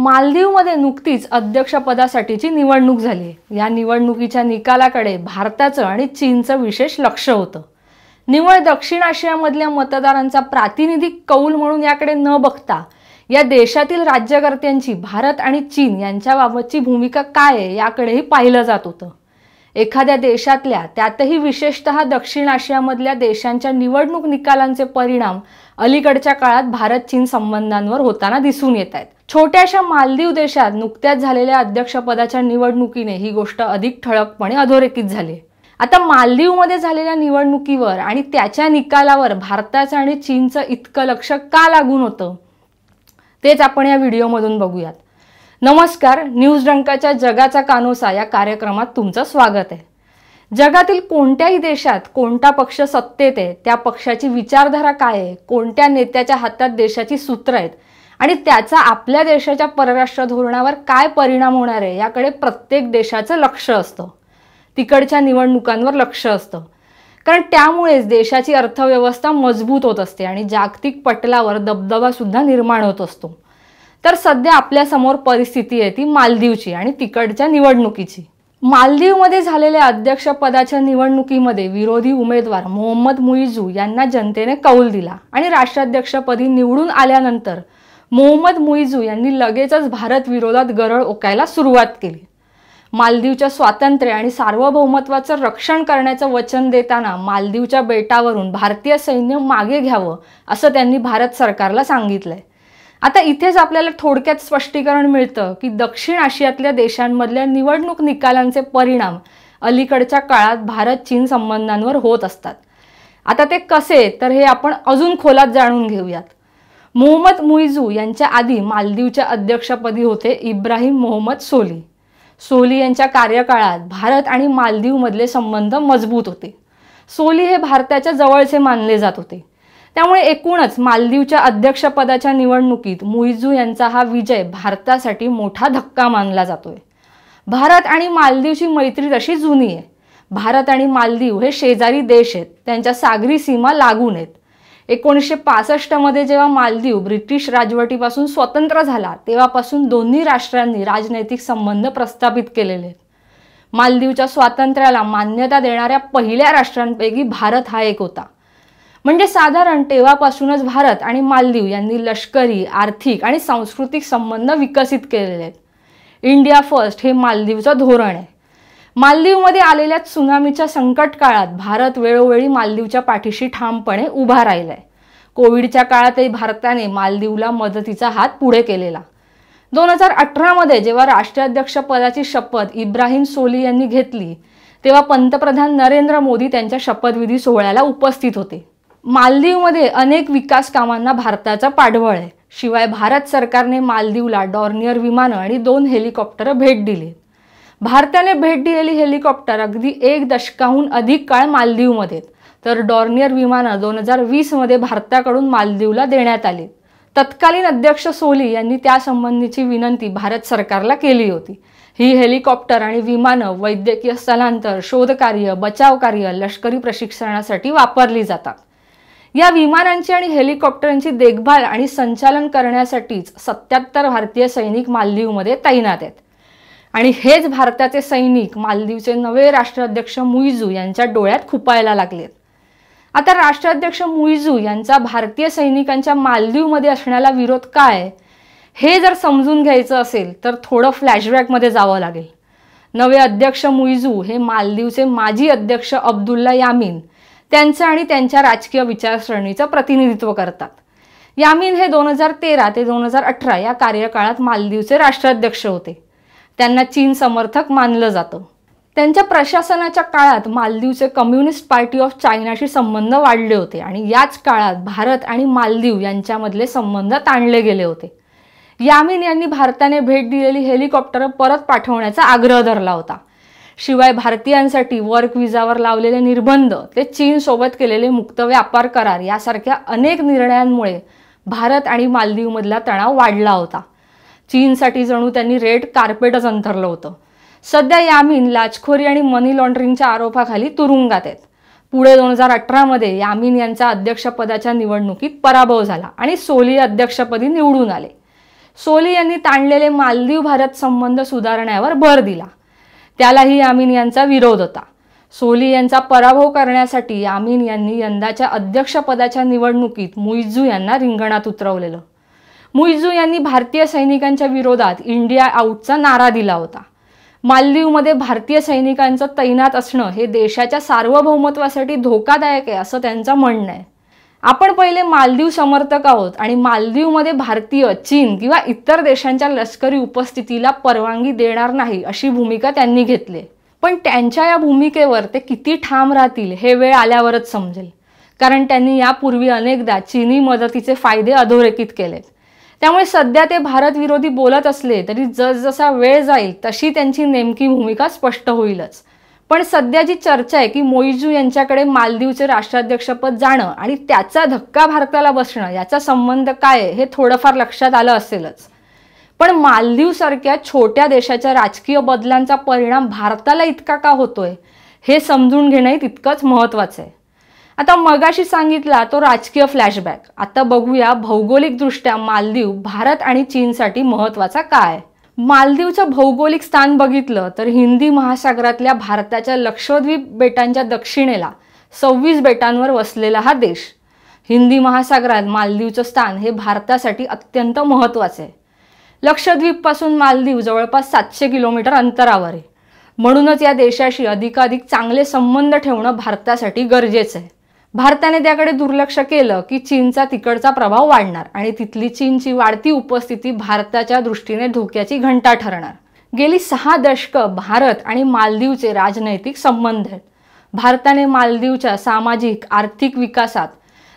मालदीवमध्ये नुकतीच अध्यक्षपदासाठीची निवडणूक झाली। या निवडणुकीच्या निकालाकडे भारताचं आणि चीनचं विशेष लक्ष होतं। निवड दक्षिण आशियामधल्या मतदारांचा प्रातिनिधिक कौल म्हणून याकडे न बघता या देशातील राज्यकर्त्यांची भारत आणि चीन यांच्याबाबतची भूमिका काय आहे याकडेही पाहिलं जात होतं। एखाद्या देशातल्या, त्यातही विशेषतः दक्षिण आशियामधल्या देशांच्या निवडणूक निकालांचे परिणाम अलीकडच्या काळात भारत-चीन संबंधांवर होताना दिसून येत आहेत। छोट्याशा मालदीव देशात नुकत्याच झालेल्या अध्यक्षपदाच्या निवडणुकीने ही गोष्ट अधिक ठळकपणे अधोरेखित झाली। आता मालदीवमध्ये झालेल्या निवडणुकीवर आणि त्याच्या निकालावर भारताचं आणि चीनचं इतकं लक्ष का लागून होतं तेच आपण या व्हिडिओमधून बघूयात। नमस्कार, न्यूज डंकाच्या जगाचा कानोसा या कार्यक्रमात तुमचं स्वागत आहे। जगातील कोणत्याही देशात कोणता पक्ष सत्तेत आहे, त्या पक्षाची विचारधारा काय आहे, कोणत्या नेत्याच्या हातात देशाची सूत्र आहेत आणि त्याचा आपल्या देशाच्या परराष्ट्र धोरणावर काय परिणाम होणार आहे याकडे प्रत्येक देशाचं लक्ष असतं। तिकडच्या निवडणुकांवर लक्ष असतं, कारण त्यामुळेच देशाची अर्थव्यवस्था मजबूत होत असते आणि जागतिक पटलावर दबदबा सुद्धा निर्माण होत असतो। तर सध्या आपल्या समोर परिस्थिती आहे ती मालदीवची आणि तिकडच्या निवडणुकीची। मालदीवमध्ये झालेल्या अध्यक्षपदाच्या निवडणुकीमध्ये विरोधी उमेदवार मोहम्मद मुइझू यांना जनतेने कौल दिला आणि राष्ट्राध्यक्षपदी निवडून आल्यानंतर मोहम्मद मुइझू यांनी लगेचच भारत विरोधात गरळ ओकायला सुरुवात केली। मालदीवच्या स्वातंत्र्य आणि सार्वभौमत्वाचं रक्षण करण्याचं वचन देताना मालदीवच्या बेटावरून भारतीय सैन्य मागे घ्यावं असं त्यांनी भारत सरकारला सांगितलंय। आता इथेच आपल्याला थोडक्यात स्पष्टीकरण मिळतं की दक्षिण आशियातल्या देशांमधल्या निवडणूक निकालांचे परिणाम अलीकडच्या काळात भारत-चीन संबंधांवर होत असतात। आता ते कसे, तर हे आपण अजून खोलात जाणून घेऊयात। मोहम्मद मुइझू यांच्या आधी मालदीवच्या अध्यक्षपदी होते इब्राहिम मोहम्मद सोली। सोली यांच्या कार्यकाळात भारत आणि मालदीवमधले संबंध मजबूत होते। सोली हे भारताच्या जवळचे मानले जात होते, त्यामुळे एकूणच मालदीवच्या अध्यक्षपदाच्या निवडणुकीत मुइझू यांचा हा विजय भारतासाठी मोठा धक्का मानला जातोय। भारत आणि मालदीवची मैत्री तशी जुनी आहे। भारत आणि मालदीव हे शेजारी देश आहेत, त्यांच्या सागरी सीमा लागून आहेत। 1965 मध्ये जेव्हा मालदीव ब्रिटिश राजवटीपासून स्वतंत्र झाला तेव्हापासून दोन्ही राष्ट्रांनी राजनैतिक संबंध प्रस्थापित केलेले आहेत। मालदीवच्या स्वातंत्र्याला मान्यता देणाऱ्या पहिल्या राष्ट्रांपैकी भारत हा एक होता। म्हणजे साधारण तेव्हापासूनच भारत आणि मालदीव यांनी लष्करी, आर्थिक आणि सांस्कृतिक संबंध विकसित केलेले आहेत। इंडिया फर्स्ट हे मालदीवचं धोरण आहे। मालदीवमध्ये आलेल्या त्सुनामीच्या संकट काळात भारत वेळोवेळी मालदीवच्या पाठीशी ठामपणे उभा राहिलाय। कोविडच्या काळातही भारताने मालदीवला मदतीचा हात पुढे केलेला। 2018 मध्ये जेव्हा राष्ट्राध्यक्षपदाची शपथ इब्राहिम सोली यांनी घेतली तेव्हा पंतप्रधान नरेंद्र मोदी त्यांच्या शपथविधी सोहळ्याला उपस्थित होते। मालदीवमध्ये अनेक विकास कामांना भारताचा पाठबळ आहे। शिवाय भारत सरकारने मालदीवला डॉर्नियर विमानं आणि 2 हेलिकॉप्टर भेट दिली। भारताने भेट दिलेली हेलिकॉप्टर अगदी 1 दशकाहून अधिक काळ मालदीवमध्ये, तर डॉर्नियर विमानं 2020 मध्ये भारताकडून मालदीवला देण्यात आली। तत्कालीन अध्यक्ष सोली यांनी त्यासंबंधीची विनंती भारत सरकारला केली होती। ही हेलिकॉप्टर आणि विमानं वैद्यकीय स्थलांतर, शोधकार्य, बचावकार्य, लष्करी प्रशिक्षणासाठी वापरली जातात। या विमानांची आणि हेलिकॉप्टरांची देखभाल आणि संचालन करण्यासाठीच 77 भारतीय सैनिक मालदीवमध्ये तैनात आहेत आणि हेच भारताचे सैनिक मालदीवचे नवे राष्ट्राध्यक्ष मुइझू यांच्या डोळ्यात खुपायला लागलेत। आता राष्ट्राध्यक्ष मुइझू यांचा भारतीय सैनिकांच्या मालदीवमध्ये असण्याला विरोध काय, हे जर समजून घ्यायचं असेल तर थोडं फ्लॅशबॅकमध्ये जावं लागेल। नवे अध्यक्ष मुइझू हे मालदीवचे माजी अध्यक्ष अब्दुल्ला यामीन त्यांचं आणि त्यांच्या राजकीय विचारसरणीचं प्रतिनिधित्व करतात। यामीन हे 2013 ते 2018 या कार्यकाळात मालदीवचे राष्ट्राध्यक्ष होते। त्यांना चीन समर्थक मानलं जातं। त्यांच्या प्रशासनाच्या काळात मालदीवचे कम्युनिस्ट पार्टी ऑफ चायनाशी संबंध वाढले होते आणि याच काळात भारत आणि मालदीव यांच्यामधले संबंध ताणले गेले होते। यामीन यांनी भारताने भेट दिलेली हेलिकॉप्टर परत पाठवण्याचा आग्रह धरला होता। शिवाय भारतीयांसाठी वर्क विजावर लावलेले निर्बंध, ते चीन सोबत केलेले मुक्त व्यापार करार यासारख्या अनेक निर्णयांमुळे भारत आणि मालदीवमधला तणाव वाढला होता। चीनसाठी जणू त्यांनी रेड कार्पेटच अंथरलं होतं। सध्या यामीन लाचखोरी आणि मनी लॉन्ड्रिंगच्या आरोपाखाली तुरुंगात आहेत। पुढे 2018 मध्ये यामीन यांचा अध्यक्षपदाच्या निवडणुकीत पराभव झाला आणि सोली अध्यक्षपदी निवडून आले। सोली यांनी ताणलेले मालदीव भारत संबंध सुधारण्यावर भर दिला. त्यालाही यामीन यांचा विरोध होता. सोली यांचा पराभव करण्यासाठी यामीन यांनी यंदाच्या अध्यक्षपदाच्या निवडणुकीत मुइझ्झू यांना रिंगणात उतरवलेलं. मुइझ्झू यांनी भारतीय सैनिकांच्या विरोधात इंडिया आउटचा नारा दिला होता. मालदीवमध्ये भारतीय सैनिकांचं तैनात असणं हे देशाच्या सार्वभौमत्वासाठी धोकादायक आहे असं त्यांचं म्हणणं आहे. आपण पहिले मालदीव समर्थक आहोत आणि मालदीवमध्ये भारतीय, चीन किंवा इतर देशांच्या लष्करी उपस्थितीला परवानगी देणार नाही अशी भूमिका त्यांनी घेतली. पण त्यांच्या या भूमिकेवर ते किती ठाम राहतील हे वेळ आल्यावरच समजेल. कारण त्यांनी यापूर्वी अनेकदा चीनी मदतीचे फायदे अधोरेखित केलेत. त्यामुळे सध्या ते भारत विरोधी बोलत असले तरी जसजसा वेळ जाईल तशी त्यांची नेमकी भूमिका स्पष्ट होईलच. पण सध्या जी चर्चा आहे की मुइझ्झू यांच्याकडे मालदीवचे राष्ट्राध्यक्षपद जाणं आणि त्याचा धक्का भारताला बसणं याचा संबंध काय आहे हे थोडंफार लक्षात आलं असेलच. पण मालदीव सारख्या छोट्या देशाच्या राजकीय बदलांचा परिणाम भारताला इतका का होतोय हे समजून घेणंही तितकंच महत्त्वाचं आहे. आता मगाशी सांगितला तो राजकीय फ्लॅशबॅक. आता बघूया भौगोलिकदृष्ट्या मालदीव भारत आणि चीनसाठी महत्त्वाचा काय. मालदीवचं भौगोलिक स्थान बघितलं तर हिंदी महासागरातल्या भारताच्या लक्षद्वीप बेटांच्या दक्षिणेला 26 बेटांवर वसलेला हा देश. हिंदी महासागरात मालदीवचं स्थान हे भारतासाठी अत्यंत महत्त्वाचं आहे. लक्षद्वीपपासून मालदीव जवळपास 700 किलोमीटर अंतरावर आहे. म्हणूनच या देशाशी अधिकाधिक चांगले संबंध ठेवणं भारतासाठी गरजेचं आहे. भारताने त्याकडे दुर्लक्ष केलं की चीनचा तिकडचा प्रभाव वाढणार आणि तिथली चीनची वाढती उपस्थिती भारताच्या दृष्टीने धोक्याची घंटा ठरणार. गेली 6 दशकं भारत आणि मालदीवचे राजनैतिक संबंध आहेत. भारताने मालदीवच्या सामाजिक, आर्थिक विकासात,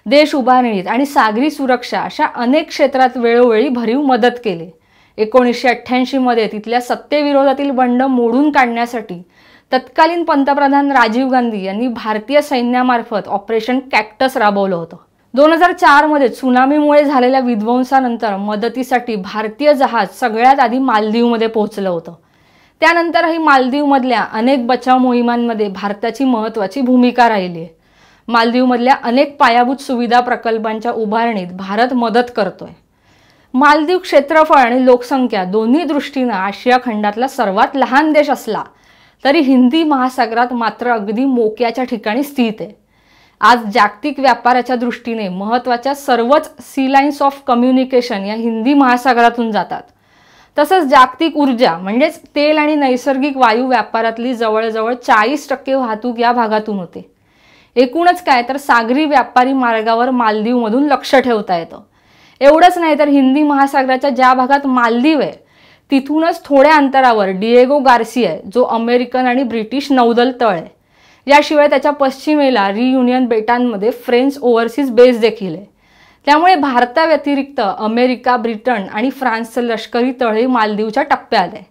देश उभारणीत आणि सागरी सुरक्षा अशा अनेक क्षेत्रात वेळोवेळी भरीव मदत केली. 1988 मध्ये तिथल्या सत्तेविरोधातील बंड मोडून काढण्यासाठी तत्कालीन पंतप्रधान राजीव गांधी यांनी भारतीय सैन्यामार्फत ऑपरेशन कॅक्टस राबवलं होतं. 2004 मध्ये त्सुनामीमुळे झालेल्या विध्वंसानंतर मदतीसाठी भारतीय जहाज सगळ्यात आधी मालदीवमध्ये पोहोचलं होतं. त्यानंतरही मालदीवमधल्या अनेक बचाव मोहिमांमध्ये भारताची महत्त्वाची भूमिका राहिली आहे. मालदीवमधल्या अनेक पायाभूत सुविधा प्रकल्पांच्या उभारणीत भारत मदत करतोय. मालदीव क्षेत्रफळ आणि लोकसंख्या दोन्ही दृष्टीनं आशिया खंडातला सर्वात लहान देश असला तरी हिंदी महासागरात मात्र अगदी मोक्याच्या ठिकाणी स्थित आहे. आज जागतिक व्यापाराच्या दृष्टीने महत्त्वाच्या सर्वच सी लाईन्स ऑफ कम्युनिकेशन या हिंदी महासागरातून जातात. तसंच जागतिक ऊर्जा म्हणजेच तेल आणि नैसर्गिक वायू व्यापारातली जवळजवळ 40% वाहतूक या भागातून होते. एकूणच काय तर सागरी व्यापारी मार्गावर मालदीवमधून लक्ष ठेवता येतं. एवढंच नाही तर हिंदी महासागराच्या ज्या भागात मालदीव आहे तिथूनच थोड्या अंतरावर डिएगो गार्सिया आहे जो अमेरिकन आणि ब्रिटिश नौदल तळ आहे. याशिवाय त्याच्या पश्चिमेला रियुनियन बेटांमध्ये फ्रेंच ओव्हरसीज बेस देखील आहे. त्यामुळे भारताव्यतिरिक्त अमेरिका, ब्रिटन आणि फ्रान्सचं लष्करी तळही मालदीवच्या टप्प्यात आहे.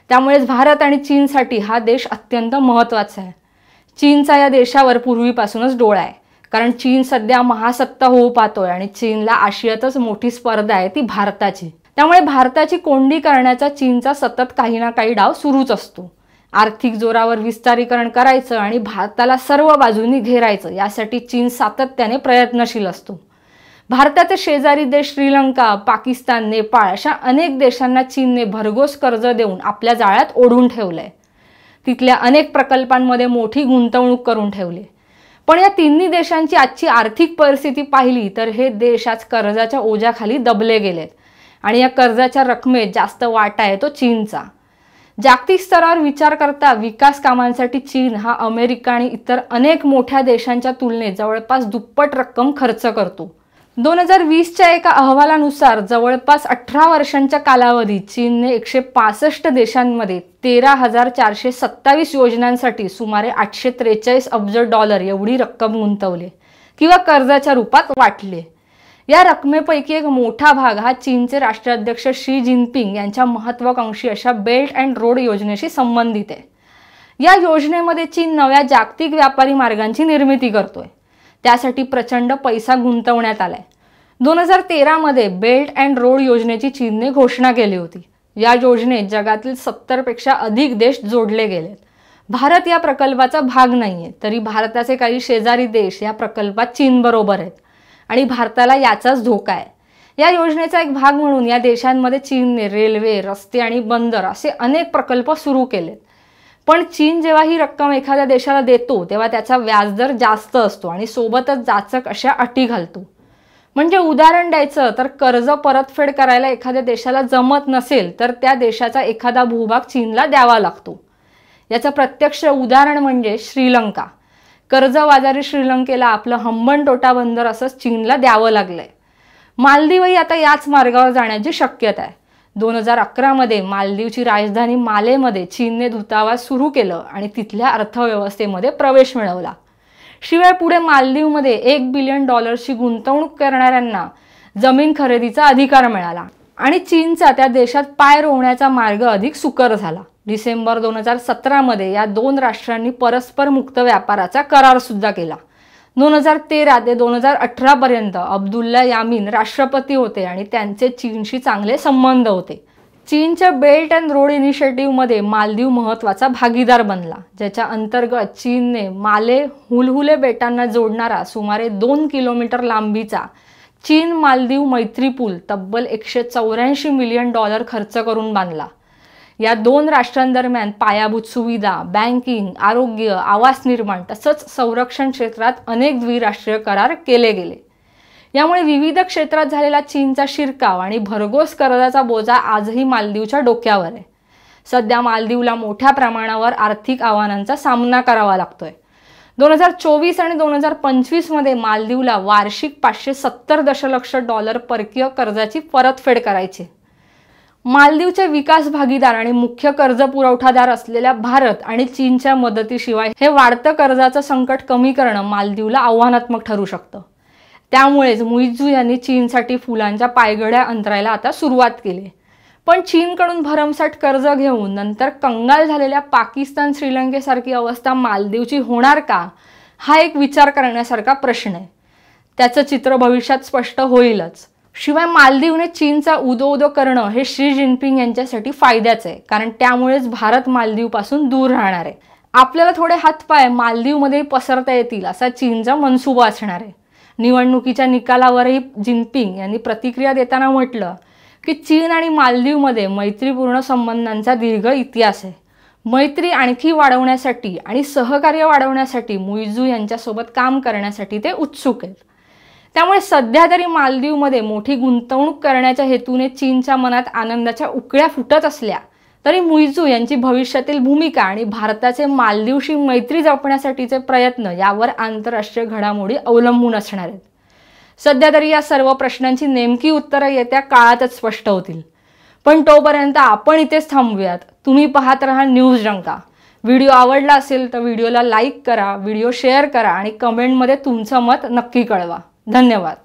त्यामुळेच भारत आणि चीनसाठी हा देश अत्यंत महत्त्वाचा आहे. चीनचा या देशावर पूर्वीपासूनच डोळा आहे. कारण चीन सध्या महासत्ता होऊ पाहतोय आणि चीनला आशियातच मोठी स्पर्धा आहे ती भारताची. त्यामुळे भारताची कोंडी करण्याचा चीनचा सतत काही ना काही डाव सुरूच असतो. आर्थिक जोरावर विस्तारीकरण करायचं आणि भारताला सर्व बाजूंनी घेरायचं यासाठी चीन सातत्याने प्रयत्नशील असतो. भारताचे शेजारी देश श्रीलंका, पाकिस्तान, नेपाळ अशा अनेक देशांना चीनने भरघोस कर्ज देऊन आपल्या जाळ्यात ओढून ठेवलंय. तिथल्या अनेक प्रकल्पांमध्ये मोठी गुंतवणूक करून ठेवली. पण या तिन्ही देशांची आजची आर्थिक परिस्थिती पाहिली तर हे देश आज कर्जाच्या ओझ्याखाली दबले गेलेत आणि या कर्जाच्या रकमेत जास्त वाटा आहे तो चीनचा. जागतिक स्तरावर विचार करता विकास कामांसाठी चीन हा अमेरिका आणि इतर अनेक मोठ्या देशांच्या तुलनेत जवळपास दुप्पट रक्कम खर्च करतो. 2020च्या एका अहवालानुसार जवळपास 18 वर्षांच्या कालावधीत चीनने 165 देशांमध्ये 13,427 योजनांसाठी सुमारे $843 अब्ज एवढी रक्कम गुंतवली किंवा कर्जाच्या रूपात वाटली. या रकमेपैकी एक मोठा भाग हा चीनचे राष्ट्राध्यक्ष शी जिनपिंग यांच्या महत्त्वाकांक्षी अशा बेल्ट अँड रोड योजनेशी संबंधित आहे. या योजनेमध्ये चीन नव्या जागतिक व्यापारी मार्गांची निर्मिती करतोय. त्यासाठी प्रचंड पैसा गुंतवण्यात आलाय. 2013 मध्ये बेल्ट अँड रोड योजनेची चीनने घोषणा केली होती. या योजनेत जगातील 70 पेक्षा अधिक देश जोडले गेलेत. भारत या प्रकल्पाचा भाग नाहीये तरी भारताचे काही शेजारी देश या प्रकल्पात चीन बरोबर आहेत आणि भारताला याचाच धोका आहे. या योजनेचा एक भाग म्हणून या देशांमध्ये चीनने रेल्वे, रस्ते आणि बंदर असे अनेक प्रकल्प सुरू केलेत. पण चीन जेव्हा ही रक्कम एखाद्या देशाला देतो तेव्हा त्याचा व्याजदर जास्त असतो आणि सोबतच जाचक अशा अटी घालतो. म्हणजे उदाहरण द्यायचं तर कर्ज परतफेड करायला एखाद्या देशाला जमत नसेल तर त्या देशाचा एखादा भूभाग चीनला द्यावा लागतो. याचं प्रत्यक्ष उदाहरण म्हणजे श्रीलंका. कर्जबाजारी श्रीलंकेला आपलं हंबनटोटा बंदर असंच चीनला द्यावं लागलंय. मालदीवही आता याच मार्गावर जाण्याची शक्यता आहे. 2011 मध्ये मालदीवची राजधानी मालेमध्ये चीनने दूतावास सुरू केलं आणि तिथल्या अर्थव्यवस्थेमध्ये प्रवेश मिळवला. शिवाय पुढे मालदीवमध्ये $1 बिलियन गुंतवणूक करणाऱ्यांना जमीन खरेदीचा अधिकार मिळाला आणि चीनचा त्या देशात पाय रोवण्याचा मार्ग अधिक सुकर झाला. डिसेंबर 2017 मध्ये या दोन राष्ट्रांनी परस्पर मुक्त व्यापाराचा करार सुद्धा केला. 2013 ते 2018 पर्यंत अब्दुल्ला यामीन राष्ट्रपती होते आणि त्यांचे चीनशी चांगले संबंध होते. चीनच्या बेल्ट अँड रोड इनिशिएटिव्हमध्ये मालदीव महत्त्वाचा भागीदार बनला, ज्याच्या अंतर्गत चीनने माले हुलहुले बेटांना जोडणारा सुमारे 2 किलोमीटर लांबीचा चीन मालदीव मैत्री पूल तब्बल $184 मिलियन खर्च करून बांधला. या दोन राष्ट्रांदरम्यान पायाभूत सुविधा, बँकिंग, आरोग्य, आवास निर्माण तसंच संरक्षण क्षेत्रात अनेक द्विराष्ट्रीय करार केले गेले. यामुळे विविध क्षेत्रात झालेला चीनचा शिरकाव आणि भरघोस कर्जाचा बोजा आजही मालदीवच्या डोक्यावर आहे. सध्या मालदीवला मोठ्या प्रमाणावर आर्थिक आव्हानांचा सामना करावा लागतोय. 2024 आणि 2025 मध्ये मालदीवला वार्षिक $570 दशलक्ष परकीय कर्जाची परतफेड करायची. मालदीवचे विकास भागीदार आणि मुख्य कर्ज पुरवठादार असलेल्या भारत आणि चीनच्या मदतीशिवाय हे वाढतं कर्जाचं संकट कमी करणं मालदीवला आव्हानात्मक ठरू शकतं. त्यामुळेच मुइझू यांनी चीनसाठी फुलांच्या पायघड्या अंतरायला आता सुरुवात केली. पण चीनकडून भरमसाठ कर्ज घेऊन नंतर कंगाल झालेल्या पाकिस्तान, श्रीलंकेसारखी अवस्था मालदीवची होणार का, हा एक विचार करण्यासारखा प्रश्न आहे. त्याचं चित्र भविष्यात स्पष्ट होईलच. शिवाय मालदीवने चीनचा उदो करणं हे शी जिनपिंग यांच्यासाठी फायद्याचं आहे, कारण त्यामुळेच भारत मालदीवपासून दूर राहणार आहे. आपल्याला थोडे हातपाय मालदीवमध्ये पसरता येतील असा चीनचा मनसुबा असणार आहे. निवडणुकीच्या निकालावरही जिनपिंग यांनी प्रतिक्रिया देताना म्हटलं की चीन आणि मालदीवमध्ये मैत्रीपूर्ण संबंधांचा दीर्घ इतिहास आहे. मैत्री आणखी वाढवण्यासाठी आणि सहकार्य वाढवण्यासाठी मुइझू यांच्यासोबत काम करण्यासाठी ते उत्सुक आहेत. त्यामुळे सध्या तरी मालदीवमध्ये मोठी गुंतवणूक करण्याच्या हेतूने चीनच्या मनात आनंदाच्या उकळ्या फुटत असल्या तरी मुइझू यांची भविष्यातील भूमिका आणि भारताचे मालदीवशी मैत्री जपण्यासाठीचे प्रयत्न यावर आंतरराष्ट्रीय घडामोडी अवलंबून असणार आहेत. सध्या तरी या सर्व प्रश्नांची नेमकी उत्तरं येत्या काळातच स्पष्ट होतील. पण तोपर्यंत आपण इथेच थांबूयात. तुम्ही पाहत रहा न्यूज डंका. व्हिडिओ आवडला असेल तर व्हिडिओला लाईक करा, व्हिडिओ शेअर करा आणि कमेंटमध्ये तुमचं मत नक्की कळवा. धन्यवाद.